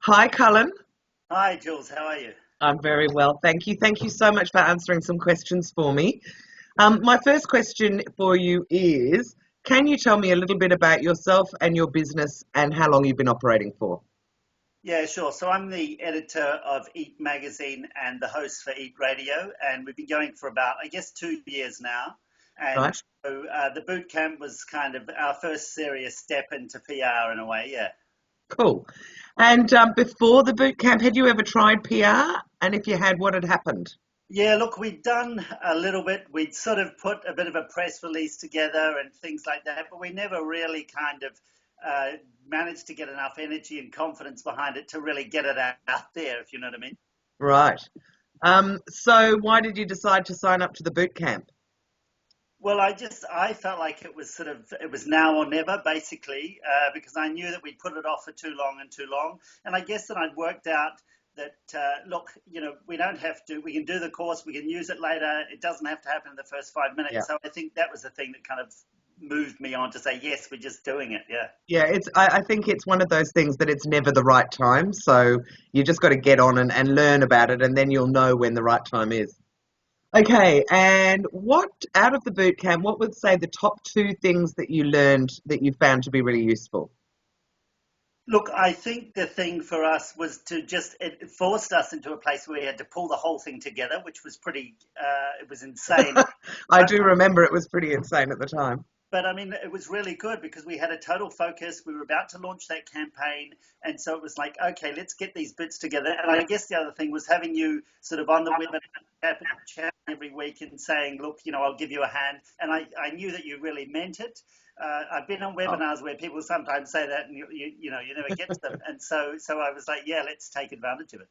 Hi, Cullen. Hi, Jules. How are you? I'm very well, thank you. Thank you so much for answering some questions for me. My first question for you is, can you tell me a little bit about yourself and your business and how long you've been operating for? Yeah, sure. So I'm the editor of Eatt magazine and the host for Eatt Radio, and we've been going for about, I guess, 2 years now. And Right? so the boot camp was kind of our first serious step into PR in a way. Yeah. Cool. And before the boot camp, had you ever tried PR? And if you had, what had happened? Yeah, look, we'd done a little bit. We'd sort of put a bit of a press release together and things like that, but we never really kind of uh, managed to get enough energy and confidence behind it to really get it out there, if you know what I mean. Right. So why did you decide to sign up to the boot camp? Well, I felt like it was now or never basically, because I knew that we'd put it off for too long and too long. And I guess that I'd worked out that, look, we don't have to, we can do the course, we can use it later. It doesn't have to happen in the first 5 minutes. Yeah. So I think that was the thing that kind of moved me on to say, yes, we're just doing it. Yeah. Yeah, I think it's one of those things that it's never the right time. So you just got to get on and learn about it, and then you'll know when the right time is. Okay, and what out of the boot camp, what would say the top two things that you learned that you found to be really useful? Look, I think the thing for us was to just, it forced us into a place where we had to pull the whole thing together, which was it was insane. I do remember it was pretty insane at the time. But I mean, it was really good because we had a total focus. We were about to launch that campaign. And so it was like, okay, let's get these bits together. And I guess the other thing was having you sort of on the web and chat every week and saying, look, I'll give you a hand. And I knew that you really meant it. I've been on Oh. webinars where people sometimes say that and you never get to them. And so I was like, yeah, let's take advantage of it.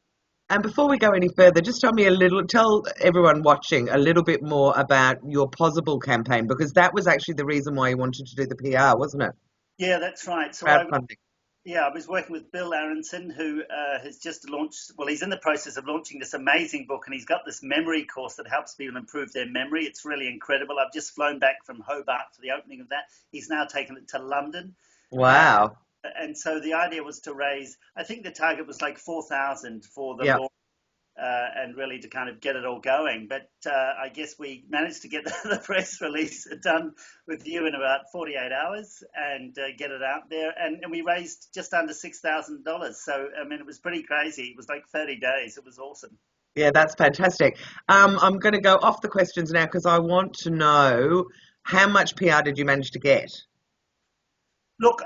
And before we go any further, just tell everyone watching a little bit more about your Pozible campaign because that was actually the reason why you wanted to do the PR, wasn't it? Yeah, that's right. Crowdfunding. Yeah, I was working with Bill Aronson, who has just launched, well, he's in the process of launching this amazing book, and he's got this memory course that helps people improve their memory. It's really incredible. I've just flown back from Hobart for the opening of that. He's now taken it to London. Uh, Wow. and so the idea was to raise, I think the target was like 4,000 for the Yeah. launch and really to kind of get it all going. But I guess we managed to get the press release done with you in about 48 hours and get it out there. And we raised just under $6,000. So, I mean, it was pretty crazy. It was like 30 days. It was awesome. Yeah, that's fantastic. I'm going to go off the questions now because I want to know how much PR did you manage to get? Look,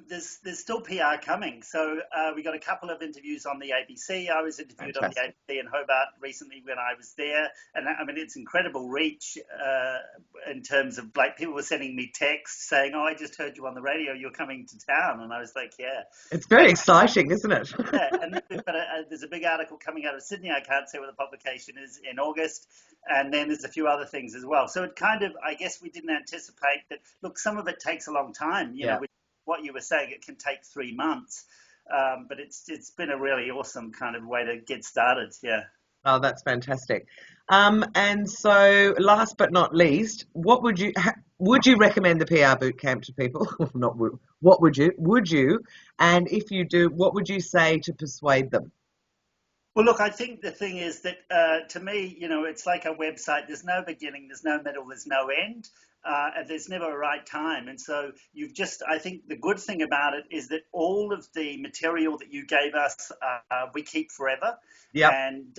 there's still PR coming. So we got a couple of interviews on the ABC. I was interviewed on the Fantastic. ABC in Hobart recently when I was there, and I mean it's incredible reach in terms of like people were sending me texts saying, "Oh, I just heard you on the radio. You're coming to town," and I was like, "Yeah." It's very exciting, isn't it? Yeah, and then we've got there's a big article coming out of Sydney. I can't say where the publication is in August, and then there's a few other things as well. So it kind of, I guess, we didn't anticipate that. Look, some of it takes a long time. Yeah. With what you were saying, it can take 3 months, but it's been a really awesome kind of way to get started. Yeah. Oh, that's fantastic. And so, last but not least, would you recommend the PR boot camp to people? Not would. What would you? Would you? And if you do, what would you say to persuade them? Well, look, I think the thing is that to me, it's like a website. There's no beginning, there's no middle, there's no end, and there's never a right time. And so I think the good thing about it is that all of the material that you gave us, we keep forever. Yep. And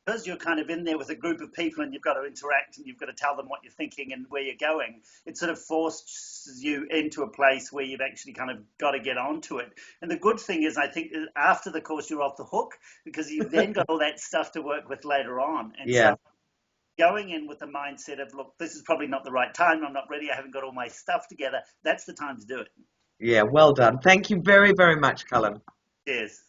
because you're kind of in there with a group of people and you've got to interact and you've got to tell them what you're thinking and where you're going, it sort of forces you into a place where you've actually kind of got to get onto it. And the good thing is, I think after the course, you're off the hook because you've then got all that stuff to work with later on. And Yeah. so going in with the mindset of, look, this is probably not the right time. I'm not ready. I haven't got all my stuff together. That's the time to do it. Yeah. Well done. Thank you very, very much, Cullen. Cheers.